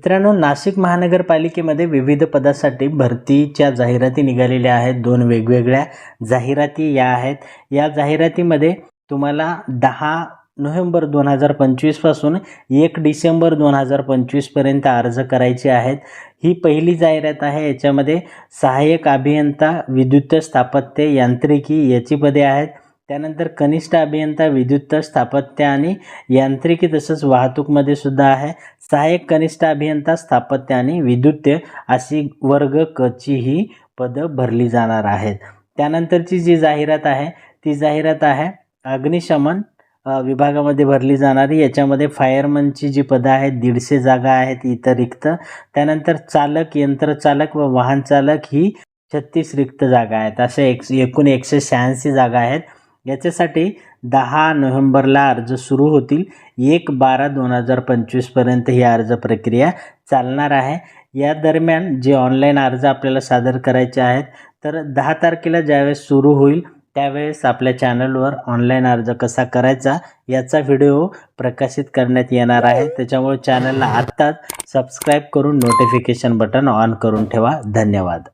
मित्रांनो, नाशिक महानगरपालिकेमध्ये विविध पदासाठी भरतीच्या जाहिराती निघालेल्या आहेत। 2 वेगवेगळ्या जाहिराती या आहेत। या जाहिरातीमध्ये तुम्हाला 10 नोव्हेंबर 2025 पासून 1 डिसेंबर 2025 पर्यंत अर्ज करायचे आहेत। ही पहिली जाहिरात आहे। याच्यामध्ये सहाय्यक अभियंता विद्युत स्थापत्य यांत्रिकी याची पदे आहेत। त्यानंतर कनिष्ठ अभियंता विद्युत स्थापत्य आणि यांत्रिकी तसंच वाहतूकमध्ये सुद्धा आहे। सहाय्यक कनिष्ठ अभियंता स्थापत्य आणि विद्युत अशी वर्ग क ची ही पदं भरली जाणार आहेत। त्यानंतरची जी जाहिरात आहे ती जाहिरात आहे अग्निशमन विभागामध्ये भरली जाणारी। याच्यामध्ये फायरमनची जी पदं आहेत 150 जागा आहेत इतर रिक्त। त्यानंतर चालक, यंत्रचालक व वाहन चालक ही 36 रिक्त जागा आहेत। अशा एकूण 186 जागा आहेत। याच्यासाठी 10 नोव्हेंबरला अर्ज सुरू होतील। 1/12/2025 पर्यंत ही अर्ज प्रक्रिया चालणार आहे। या दरम्यान जे ऑनलाईन अर्ज आपल्याला सादर करायचे आहेत तर 10 तारखेला ज्यावेळेस सुरू होईल त्यावेळेस आपल्या चॅनलवर ऑनलाईन अर्ज कसा करायचा याचा व्हिडिओ प्रकाशित करण्यात येणार आहे। त्याच्यामुळे चॅनलला आत्ताच सबस्क्राईब करून नोटिफिकेशन बटन ऑन करून ठेवा। धन्यवाद।